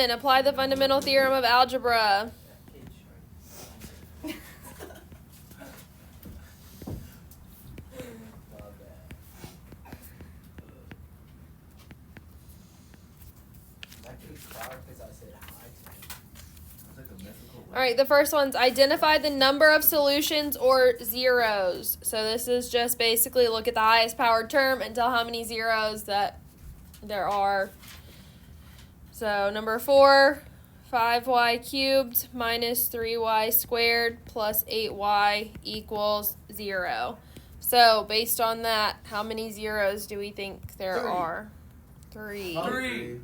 And apply the fundamental theorem of algebra. Alright, the first one's identify the number of solutions or zeros. So this is just basically look at the highest powered term and tell how many zeros that there are. So number 4, 5y cubed minus 3y squared plus 8y equals 0. So based on that, how many zeros do we think there are? 3. 3.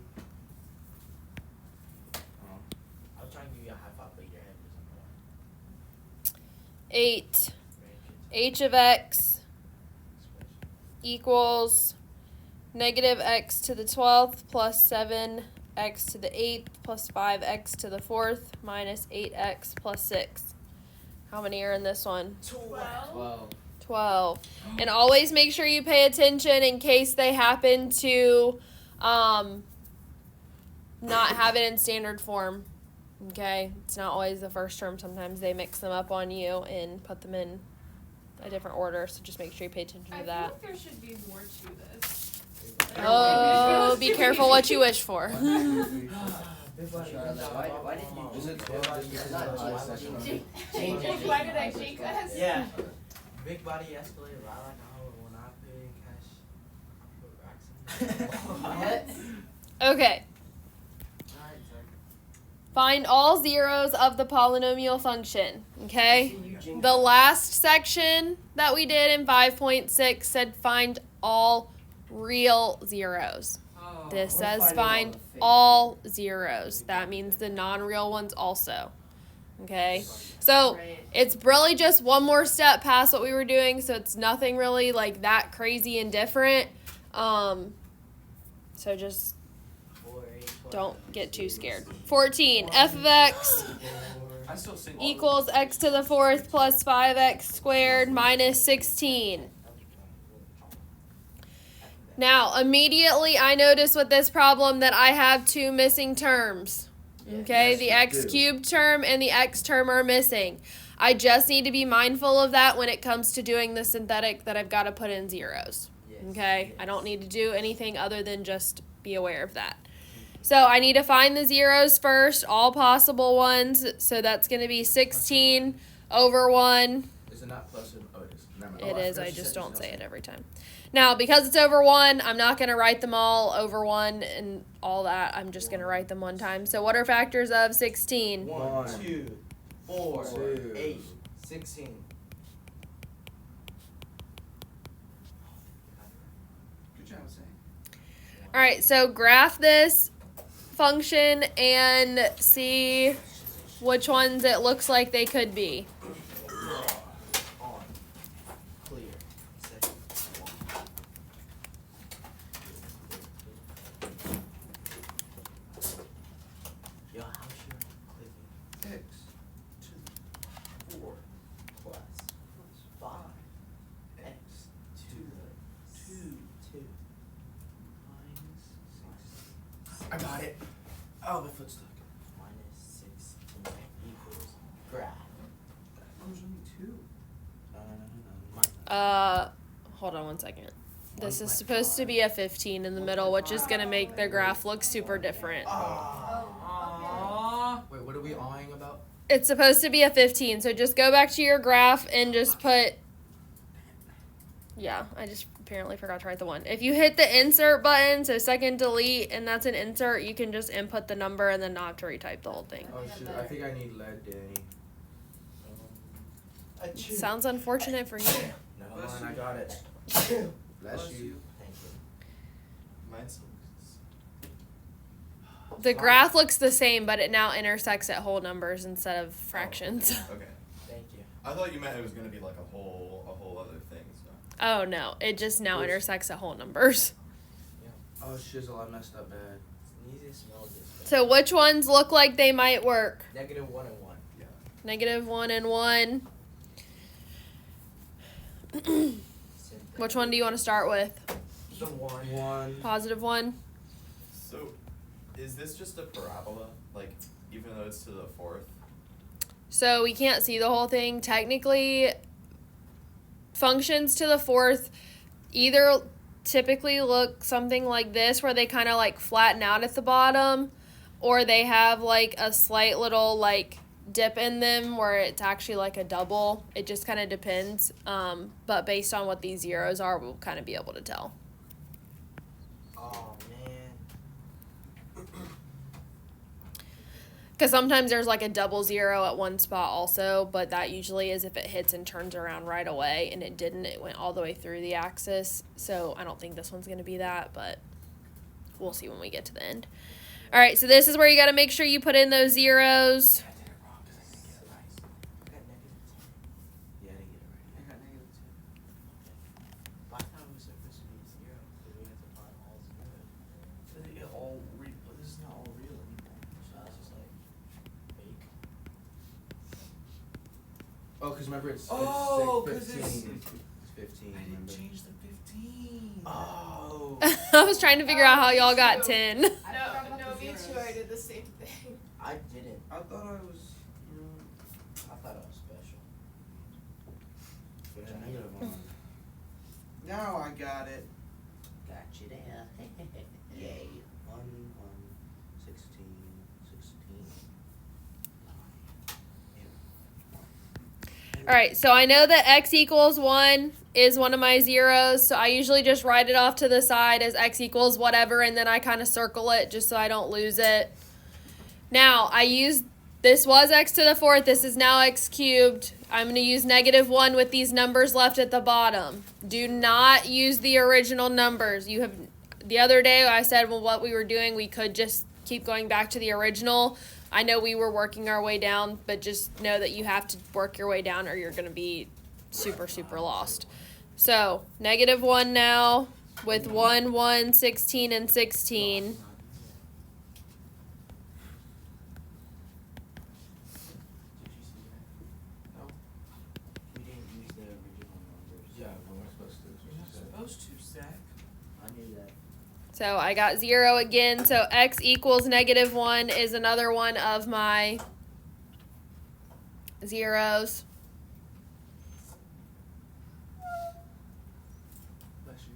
8. H of x equals negative x to the 12th plus 7x to the 8th plus 5x to the 4th minus 8x plus 6. How many are in this one? 12. And always make sure you pay attention in case they happen to not have it in standard form. Okay, it's not always the first term. Sometimes they mix them up on you and put them in a different order. So just make sure you pay attention to that. I feel like there should be more to this. Oh, be careful what you wish for. Why did I shake us? Yeah. Big body escalator, right like when I pay cash. What? Okay. Find all zeros of the polynomial function, okay? The last section that we did in 5.6 said find all real zeros. This says find all zeros. That means the non-real ones also, okay? So it's really just one more step past what we were doing, so it's nothing really like that crazy and different. So just don't get too scared. 14. F of x equals x to the 4th plus 5x squared minus 16. Now, immediately I notice with this problem that I have 2 missing terms. Okay, the x cubed term and the x term are missing. I just need to be mindful of that when it comes to doing the synthetic that I've got to put in zeros. Okay, I don't need to do anything other than just be aware of that. So I need to find the zeros first, all possible ones. So that's going to be 16 over 1. Is it not plus? Oh, it is. It is. I just don't say it every time. Now, because it's over 1, I'm not going to write them all over 1 and all that. I'm just going to write them one time. So what are factors of 16? 1, 2, 4, 8, 16. Good job, Sam. All right, so graph this function and see which ones it looks like they could be. On. Clear. Second. Yo, how's your clicking? X to the 4 Plus 5 x to the 2 minus 6. I got it. Oh, my foot's stuck. Minus 16 equals graph. There's only 2. Hold on one second. This is supposed to be a 15 in the middle, which is going to make the graph look super different. Wait, what are we awing about? It's supposed to be a 15, so just go back to your graph and just put... Yeah, I just apparently forgot to write the 1. If you hit the insert button, so second delete, and that's an insert, you can just input the number and then not have to retype the whole thing. Oh, shit. I think I need lead, Danny. Sounds unfortunate for you. No, Bless you. I got it. Bless you. Thank you. Mine's The graph looks the same, but it now intersects at whole numbers instead of fractions. Okay. Thank you. I thought you meant it was gonna be like a whole other thing. So. Oh, no. It just now intersects at whole numbers. Oh, shizzle, I messed up bad. Sneeze it, smell this. So which ones look like they might work? Negative 1 and 1. Yeah. Negative 1 and 1. Which one do you want to start with? The 1. 1. Positive 1? So Is this just a parabola? Like, even though it's to the fourth? So we can't see the whole thing. Technically, functions to the fourth either typically look something like this, where they kind of like flatten out at the bottom, or they have like a slight little like dip in them where it's actually like a double. It just kind of depends. But based on what these zeros are, we'll kind of be able to tell. Oh man. Because sometimes there's like a double zero at one spot also, but that usually is if it hits and turns around right away, and it didn't. It went all the way through the axis. So I don't think this one's going to be that, but we'll see when we get to the end. All right, so this is where you got to make sure you put in those zeros. I did it wrong because I didn't get it right. I got negative 10. Yeah, I didn't get it right. I got negative 10. But I thought it was supposed to be 0, so we had to find all zeros. This is not all real anymore. So I was just like, fake. Oh, because remember it's Oh, it's 'cause it's- 15. It's 15. I didn't remember? change the 15. Oh. I was trying to figure out how y'all got 10. No, me too. I did the same thing. I didn't. I thought I was. I thought I was special. Put a negative on. Now I got it. Got you there. Yay. 1, 16, 16. All right, so I know that x equals 1 is one of my zeros, so I usually just write it off to the side as x equals whatever, and then I kind of circle it just so I don't lose it. Now, this was x to the fourth, this is now x cubed. I'm going to use negative 1 with these numbers left at the bottom. Do not use the original numbers. The other day I said, well, what we were doing, we could just keep going back to the original. I know we were working our way down, but just know that you have to work your way down or you're going to be super, super lost. So, negative 1 now with 1, 1, 16, and 16. Did you see that? No. We didn't use the original numbers. Yeah, we weren't supposed to. You're not supposed to, Zach. I knew that. So, I got 0 again. So, x equals negative 1 is another one of my zeros. Bless you.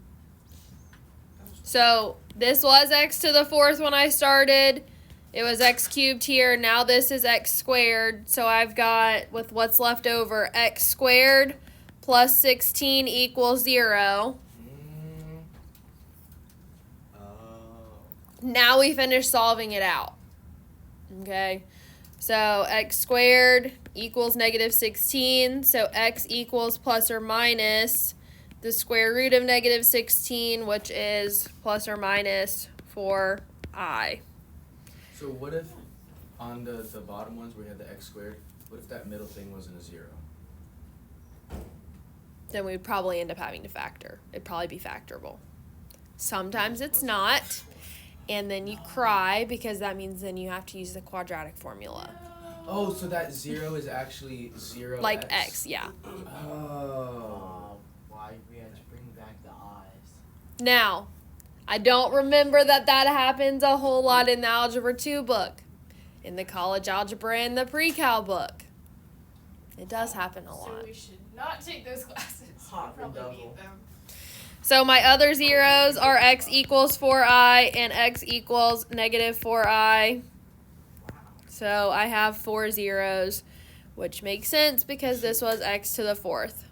So this was x to the fourth when I started. It was x cubed here. Now this is x squared. So I've got, with what's left over, x squared plus 16 equals 0. Oh. Now we finish solving it out. Okay. So x squared equals negative 16. So x equals plus or minus the square root of negative 16, which is plus or minus 4i. So what if on the bottom ones where you had the x squared, what if that middle thing wasn't a 0? Then we'd probably end up having to factor. It'd probably be factorable. Sometimes it's not, and then you cry because that means then you have to use the quadratic formula. Oh, so that 0 is actually 0 Like x, yeah. Oh. Why we had to bring back the eyes. Now, I don't remember that happens a whole lot in the Algebra 2 book. In the college algebra and the pre-cal book. It does happen a So lot. we should not take those classes. Hot We probably redouble. need them. So my other zeros are x equals 4i and x equals negative 4i. Wow. So I have 4 zeros, which makes sense because this was x to the fourth.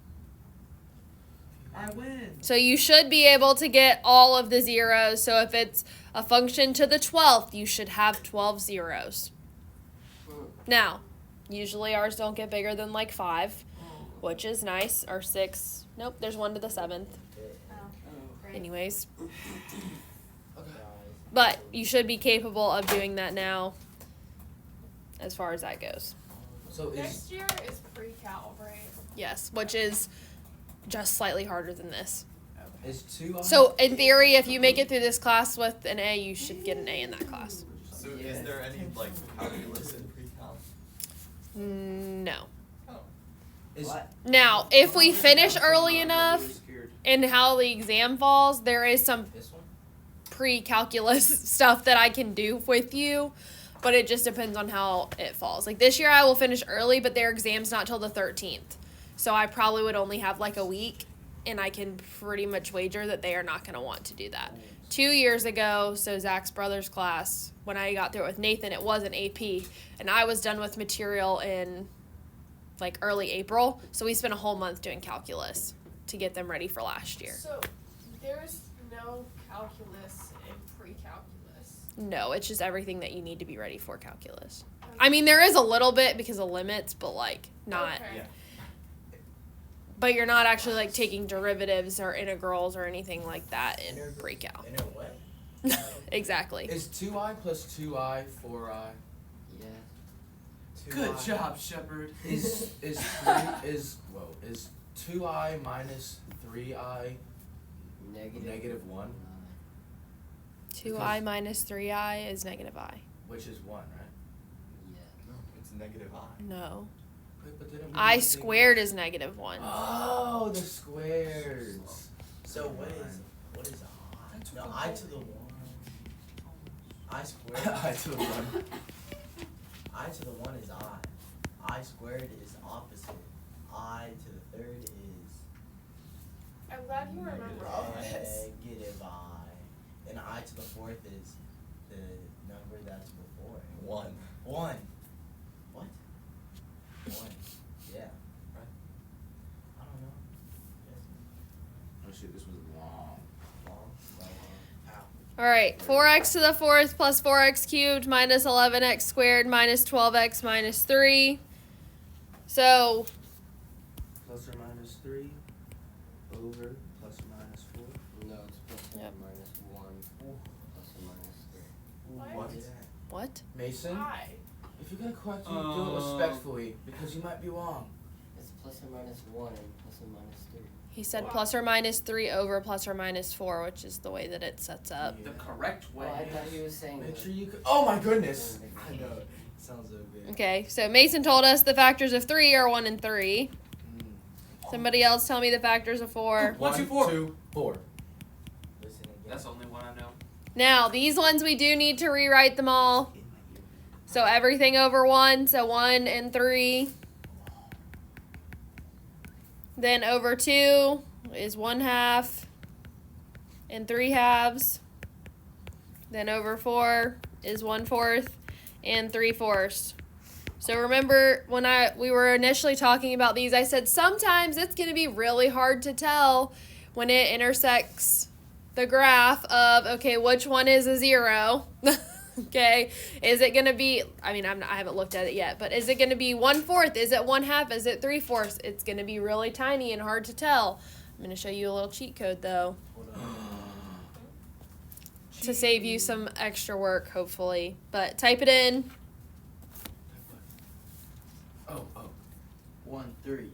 I win. So you should be able to get all of the zeros. So if it's a function to the 12th, you should have 12 zeros. Now, usually ours don't get bigger than like 5, which is nice, or 6. Nope, there's 1 to the 7th. Anyways, but you should be capable of doing that now as far as that goes. So is Next year is pre-cal, right? Yes, which is just slightly harder than this. 2 on So in theory, if you make it through this class with an A, you should get an A in that class. So is there any like calculus in pre-cal? No. Oh. is What? Now, if we finish early enough in how the exam falls, there is some This one? pre-calculus stuff that I can do with you, but it just depends on how it falls. Like this year I will finish early, but their exam's not till the 13th. So I probably would only have like a week, and I can pretty much wager that they are not going to want to do that. 2 years ago, so Zach's brother's class, when I got through it with Nathan, it was an AP, and I was done with material in like early April, so we spent a whole month doing calculus to get them ready for last year. So there's no calculus in pre-calculus. No, it's just everything that you need to be ready for calculus. I mean, there is a little bit because of limits, but like not. Okay. Yeah. But you're not actually like taking derivatives or integrals or anything like that in pre-cal. In a way. Exactly. Is 2i plus 2i 4i? Yeah. Good job, Shepard. Is 2i minus 3i negative 1? 2i minus 3i is negative I. Which is 1, right? Yeah. No, it's negative I. No. Wait, but didn't we I just think- squared is negative 1. Oh, the squares. So what is I? No, I to the 1. I squared. I to the 1. I to the 1 is I. I squared is opposite. I to the third is I'm glad you remember all this. negative I. And I to the fourth is the number that's before it. 1. 1. What? 1. Yeah. Right. I don't know. Yes. Oh shit, this was long. Long. Ow. All right, 4x to the fourth plus 4x cubed minus 11x squared minus 12x minus 3. So Plus or minus 3 over plus or minus 4. No, it's plus or Yep. minus 1. Plus or minus 3. What? What is that? what? Mason, Why? if you got a question, do it respectfully because you might be wrong. It's plus or minus 1 and plus or minus 3. He said plus or minus 3 over plus or minus 4, which is the way that it sets up. Yeah. The correct Oh, way. I thought he was saying Make that. sure you could. Oh my goodness! I know. It sounds so good. Okay, so Mason told us the factors of 3 are 1 and 3. Somebody else tell me the factors of 4. 1, 2, 4. 2, 4. Listen again. That's the only one I know. Now, these ones we do need to rewrite them all. In my ear. So everything over 1, so 1 and 3. Then over 2 is 1/2 and 3/2. Then over 4 is 1/4 and 3/4. So remember when we were initially talking about these, I said sometimes it's going to be really hard to tell when it intersects the graph of, okay, which one is a 0? Okay, is it going to be, I mean, I haven't looked at it yet, but is it going to be 1/4? Is it 1/2? Is it 3/4? It's going to be really tiny and hard to tell. I'm going to show you a little cheat code, though, Hold on. to save you some extra work, hopefully. But type it in. Oh. 1, 3.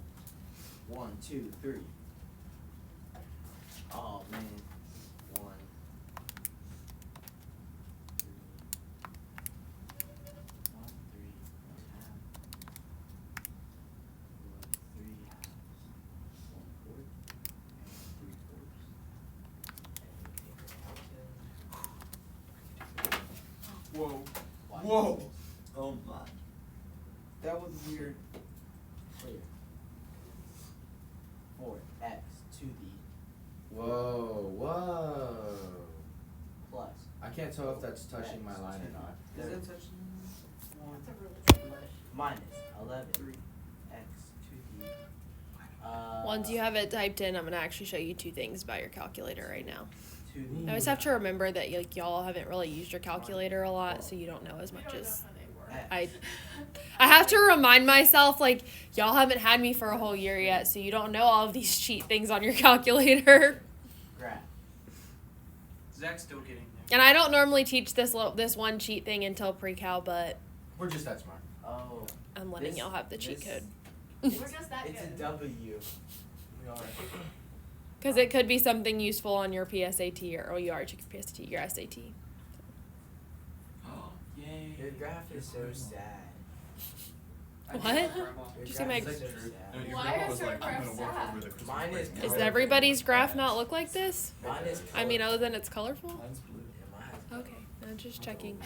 1, 2, 3. Oh man. 1. 1, 3, 1/3. 1, 3, 1/4. Whoa. Oh my. That was weird. Clear. 4x to the Whoa. plus. I can't tell if that's touching my line or not. Is it touching? Minus 11 x to the Once you have it typed in, I'm going to actually show you 2 things about your calculator right now. to I the always have to remember that y'all haven't really used your calculator a lot, so you don't know as We much don't know as how they work. I have to remind myself, like, y'all haven't had me for a whole year yet, so you don't know all of these cheat things on your calculator. graph. Zach's still getting there. And I don't normally teach this one cheat thing until pre-cal, but We're just that smart. Oh. I'm letting This- y'all have the cheat this- code. It's, We're just that it's good. a W. We are. Because it could be something useful on your PSAT, or you already took your PSAT, your SAT. Yay. Your graph is so sad. I What? did Grandma. Your Did you say graph my- is so No, sad. your Why grandma is was your like, I'm graph gonna work sad? over the Christmas Mine break is now. Does Oh, everybody's graph not look like this? Mine is I mean, colorful. other than it's colorful? Mine's blue. Okay, I'm just checking.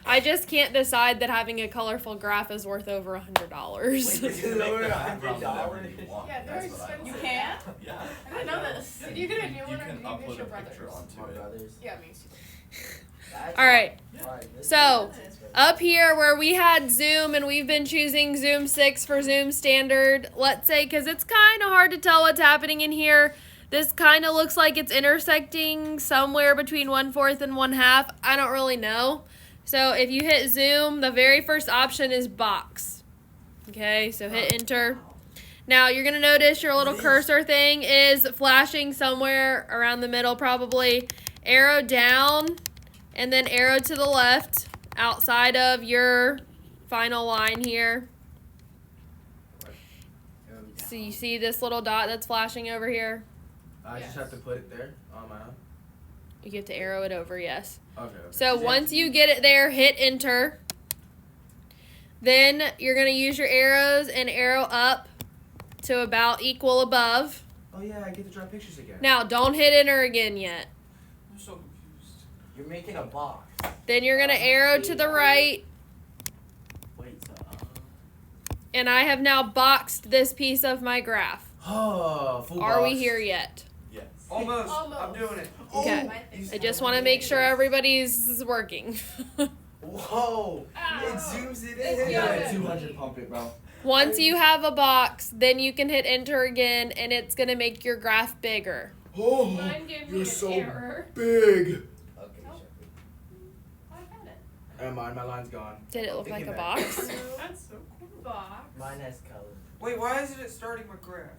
I just can't decide that having a colorful graph is worth over $100. You can make the background whatever you want. Yeah, they're That's what I expensive. want. You can? Yeah. I didn't know this. Did you get a new You one or can did you upload get your a picture brother's? onto My it. brothers. Yeah, me too. That's All right. Alright, this So, is- Up here where we had Zoom and we've been choosing Zoom 6 for Zoom Standard, let's say, because it's kind of hard to tell what's happening in here. This kind of looks like it's intersecting somewhere between 1/4 and 1/2. I don't really know. So if you hit Zoom, the very first option is box. Okay, so hit enter. Now you're going to notice your little cursor thing is flashing somewhere around the middle probably. Arrow down and then arrow to the left outside of your final line here. So you see this little dot that's flashing over here? I just have to put it there on my own. You get to arrow it over, yes. Okay. So once you get it there, hit enter. Then you're going to use your arrows and arrow up to about equal above. Oh yeah, I get to draw pictures again. Now don't hit enter again yet. I'm so confused. You're making a box. Then you're going to arrow to the right. Wait, so And I have now boxed this piece of my graph. Oh, full Are we box. here yet? Yes. Almost. Almost. I'm doing it. Okay. I just want to make sure everybody's working. Whoa! Ow. It zooms it It's in. good. 200 pump it, bro. Once you have a box, then you can hit enter again and it's going to make your graph bigger. Oh, Mine gave me you're an so error. big. Okay, Oh. I found it. And my line's gone. Did it look like a Thinking box? That's so cool. Box. Mine has color. Wait, why isn't it starting my graph?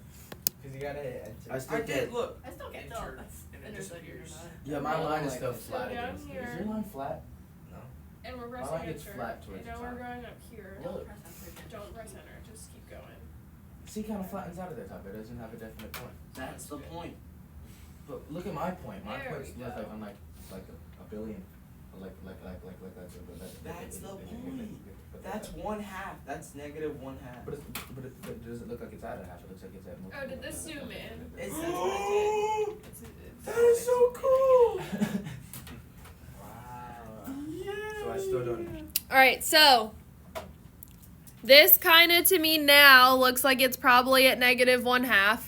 Cause you gotta hit enter. I still I get. did. Look. I still can't Enter, tell if that's and it intersecting or disappears. not. Yeah, my line is like still this. flat. So down against- here- Is your line flat? And we're My pressing line gets enter. flat towards And now the we're top. going up here. Look. Don't press enter. Just keep going. See, kind of flattens out at the top. It doesn't have a definite point. That's the point. But look at my point. My There point's we less go. like I'm like a billion. Like that's That's the point. That's 1/2. That's negative 1/2. But it doesn't look like it's at a half. It looks like it's at. Oh, did this zoom in? That's what it did. It's That is so cool. So Wow. I still don't. All right, so this kind of to me now looks like it's probably at negative 1/2.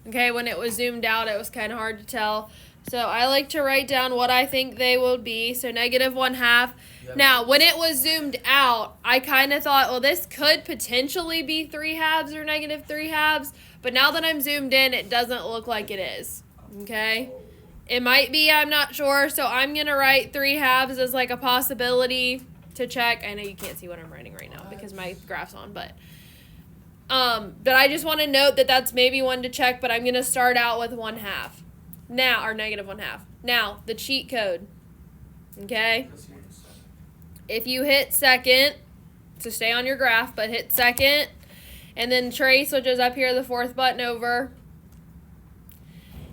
Okay, when it was zoomed out, it was kind of hard to tell. So I like to write down what I think they will be. So negative 1/2. Yeah, Now, when it was zoomed out, I kind of thought, well, this could potentially be 3/2 or negative 3/2. But now that I'm zoomed in, it doesn't look like it is. Okay? It might be, I'm not sure. So I'm going to write 3/2 as like a possibility to check. I know you can't see what I'm writing right now because my graph's on, but I just want to note that that's maybe one to check, but I'm going to start out with 1/2. Now, or negative 1/2. Now, the cheat code. Okay? If you hit second, so stay on your graph, but hit second, and then trace, which is up here, the fourth button over,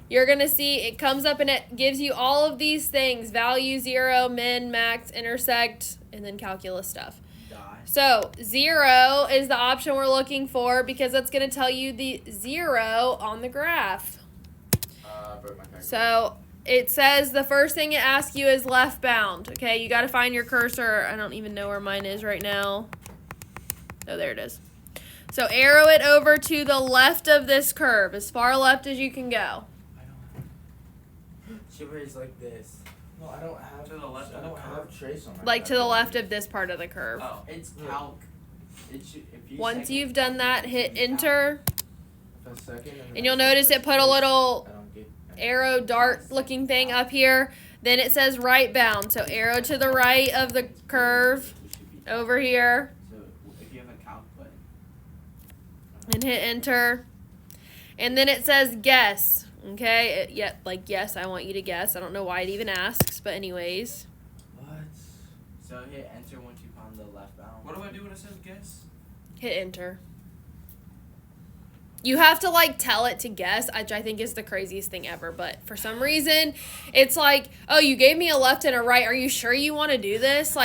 you're going to see it comes up and it gives you all of these things: value, 0, min, max, intersect, and then calculus stuff. Die. So 0 is the option we're looking for because that's going to tell you the 0 on the graph. Broke my calculator. So it says the first thing it asks you is left bound. Okay, you got to find your cursor. I don't even know where mine is right now. Oh, there it is. So arrow it over to the left of this curve, as far left as you can go. Shiver is like this. No, I don't have. To the left I of the don't have curve? trace on my. Like to the calculator. left of this part of the curve. Oh. It's calc. It should, if you Once second- you've done that, hit enter. If I second And you'll notice it put a little I don't get. arrow dart looking thing up here. Then it says right bound. So arrow to the right of the curve It should be- over here So if you have a calc button. and hit enter. And then it says guess. Okay, yes, I want you to guess. I don't know why it even asks, but anyways. What? So hit enter once you found the left bound. What do I do when it says guess? Hit enter. You have to tell it to guess, which I think is the craziest thing ever. But for some reason, it's like, oh, you gave me a left and a right. Are you sure you want to do this?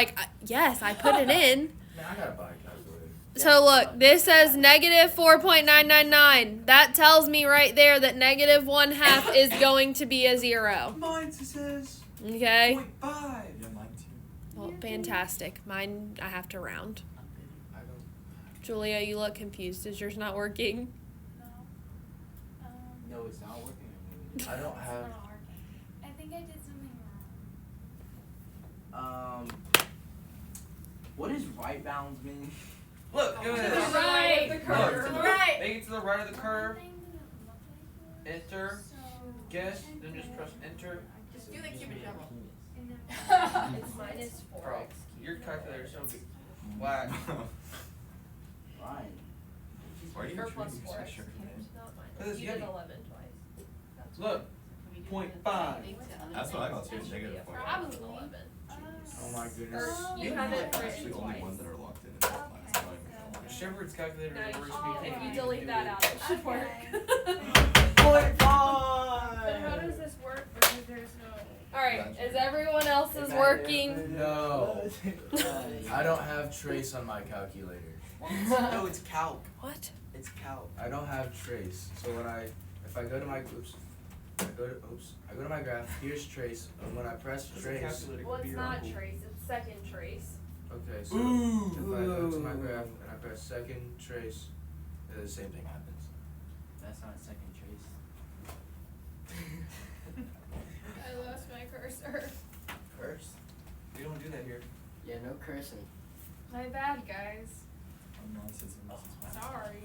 Yes, I put it in. Man, I gotta buy a calculator. So look, this says negative 4.999. That tells me right there that negative 1/2 is going to be a 0. Mine says Okay? 0.5. Yeah, mine Well, fantastic. Mine, I have to round. I don't. Julia, you look confused. Is yours not working? No. No, it's not working. I don't have. It's not working. I think I did something What does right bounds mean? Look, give me To the this. right of the Look. curve. wrong. Right. Make it to the right of the One curve. thing didn't look like this, Enter. so Guess. I Then just press enter. Just do the cupid shuffle. And then It's minus 4x. Bro, your calculator's so big. Whack. Right. Why are you Or treating plus me so 4x sure? cubed, not Cause minus. it's You did Yeti. 11 twice. That's Look. why. 0.5. That's what I got too, It should be negative a point. fraction of Probably. 11. Oh my goodness. Or you You have know it what? It's written the only twice. ones that are locked in. That's not even gonna lie. Shepard's calculator Now works you me. if you delete that out, it should work. Point But how five. does this work? Because there's no. Alright, is everyone else's working? No. I don't have trace on my calculator. No, it's calc. What? It's calc. I don't have trace. So if I go to my I go to my graph. Here's trace, and when I press This trace. calculator Well, could be it's your not uncle. trace, it's second trace. Okay, so Ooh. if I go to my graph and I press second trace, then the same thing happens. That's not second trace. I lost my cursor. Curse. We don't do that here. Yeah, no cursing. My bad, guys. Unless it's math. Sorry.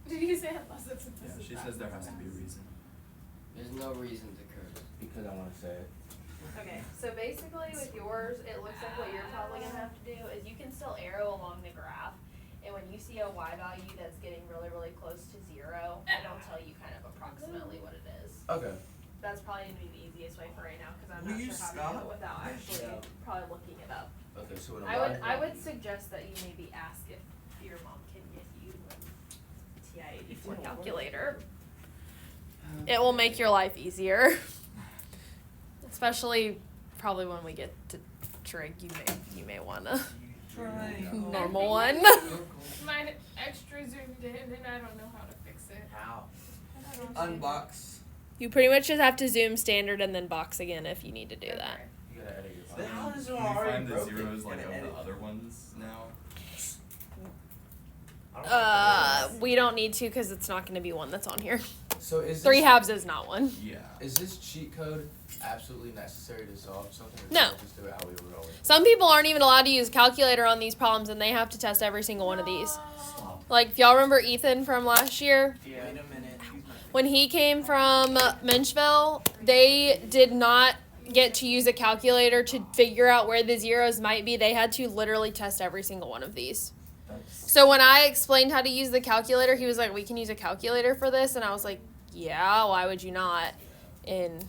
Did you say unless it's Yeah, she says there has to be a reason. There's no reason to curse. Because I want to say it. Okay, so basically with yours, it looks like what you're probably gonna have to do is you can still arrow along the graph, and when you see a y value that's getting really, really close to 0, it'll tell you kind of approximately what it is. Okay. That's probably gonna be the easiest way for right now, because I'm Will not you sure how to do stop? it without actually Yeah. probably looking it up. Okay, so when I would suggest that you maybe ask if your mom can get you a TI-84 calculator. It will make your life easier. Especially probably when we get to trig, you may want a Triangle. normal one. Mine extra zoomed in and I don't know how to fix it. How? I don't know. Unbox. You pretty much just have to zoom standard and then box again if you need to do that. You gotta edit your Then how file. does Can it you already find the broken? zeros like Gotta of edit. the other ones now? I don't know what that is. We don't need to because it's not going to be one that's on here. So is 3 this, halves is not one. Yeah. is this cheat code absolutely necessary to solve something? Or No. should I just do it how we were rolling? Some people aren't even allowed to use a calculator on these problems and they have to test every single one of these. Stop. Like, if y'all remember Ethan from last year? Wait a minute. When he came from Menchville, they did not get to use a calculator to figure out where the zeros might be. They had to literally test every single one of these. So when I explained how to use the calculator, he was like, we can use a calculator for this. And I was like, yeah, why would you not? And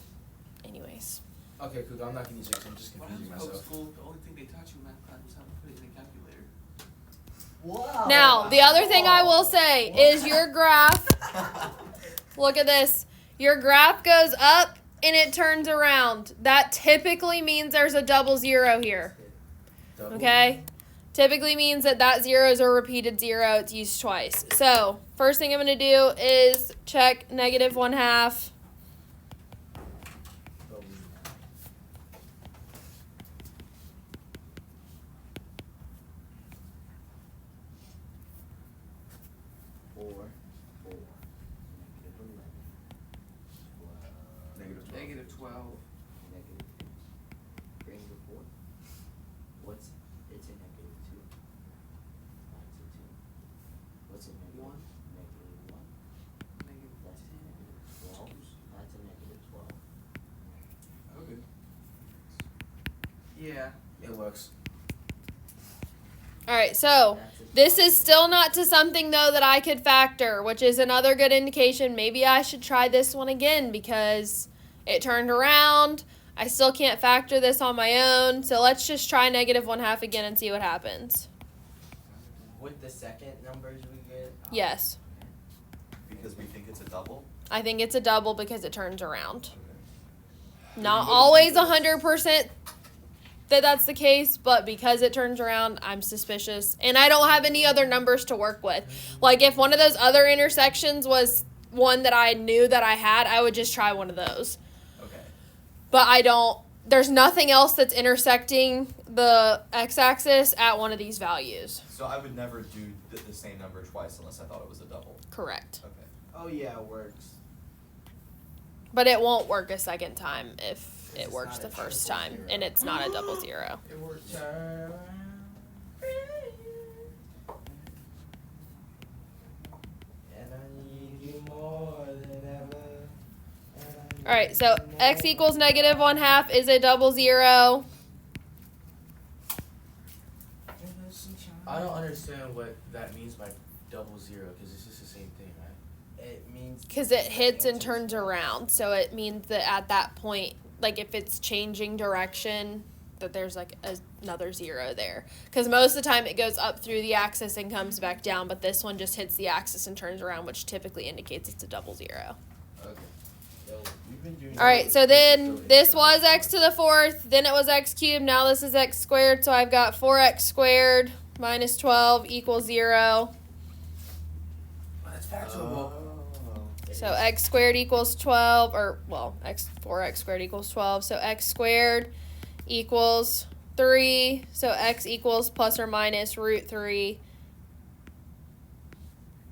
anyways. Okay, cool. I'm not gonna use it 'cause I'm just When I confusing was in myself. school, the only thing they taught you in math class was how to put it in a calculator. Wow. Now, the other thing I will say is your graph, look at this. Your graph goes up and it turns around. That typically means there's a double 0 here. Double. Okay? Typically means that 0 is a repeated 0. It's used twice. So, first thing I'm going to do is check negative 1/2. Double. 4, 4, Negative 12. Negative 12. negative 2, greater than 4. What's, it's a negative 2. That's a 2. What's a negative 1? Negative 1. Negative That's a negative 12. That's a negative 12. Okay. Yeah. It works. All right, so That's a this is still not to something, though, that I could factor, which is another good indication. Maybe I should try this one again because it turned around. I still can't factor this on my own. So let's just try negative 1/2 again and see what happens. With the second numbers we get. Yes, Because we think it's a double? I think it's a double because it turns around. Okay. Not What if always you- 100% that's the case, but because it turns around, I'm suspicious. And I don't have any other numbers to work with. Like, if one of those other intersections was one that I knew that I had, I would just try one of those. Okay. But I don't there's nothing else that's intersecting the x-axis at one of these values. So I would never do the same number twice unless I thought it was a double. Correct. Okay. Oh yeah, it works. But it won't work a second time if it It's works not the a first triple time, zero. and it's not a double zero. It works. Turn around. And I need you more than ever. All right, so x equals negative 1/2 is a double zero. I don't understand what that means by double zero because it's just the same thing, right? It means Because it hits and turns around, so it means that at that point, like if it's changing direction, that there's like another zero there. Because most of the time it goes up through the axis and comes back down, but this one just hits the axis and turns around, which typically indicates it's a double zero. Okay. Yo, we've been doing All right, so then this was x to the 4th, then it was x cubed, now this is x squared, so I've got 4x squared minus 12 equals 0. Oh, that's factorable. So x squared equals 12, or, well, 4x squared equals 12. So x squared equals 3. So x equals plus or minus root 3.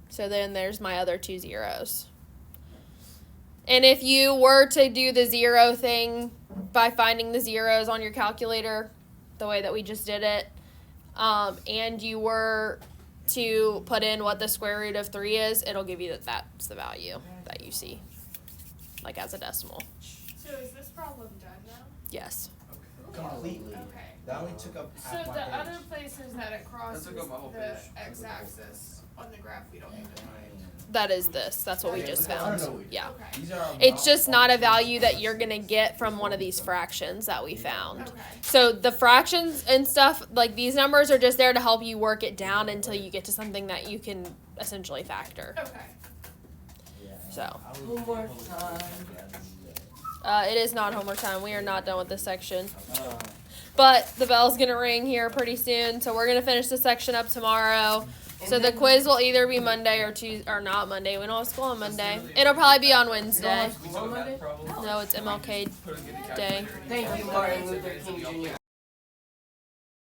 So then there's my other two zeros. And if you were to do the zero thing by finding the zeros on your calculator, the way that we just did it, and you were to put in what the square root of 3 is, it'll give you that that's the value that you see, like as a decimal. So is this problem done now? Yes. completely. Okay. That only took up So half my the page. other places that it crosses took up my whole the page. x-axis on the graph, we don't even find. That is this. That's what we just found. Yeah. Okay. These are It's just not a value that you're going to get from one of these fractions that we found. Okay. So the fractions and stuff, like these numbers are just there to help you work it down until you get to something that you can essentially factor. Okay. So. Homework time. It is not homework time. We are not done with this section. But the bell's going to ring here pretty soon, so we're going to finish this section up tomorrow. So the quiz will either be Monday or Tuesday, or not Monday. We don't have school on Monday. It'll probably be on Wednesday. We took that problem. No, it's MLK Put it in the Day. calculator. Thank you, Martin Luther King Jr.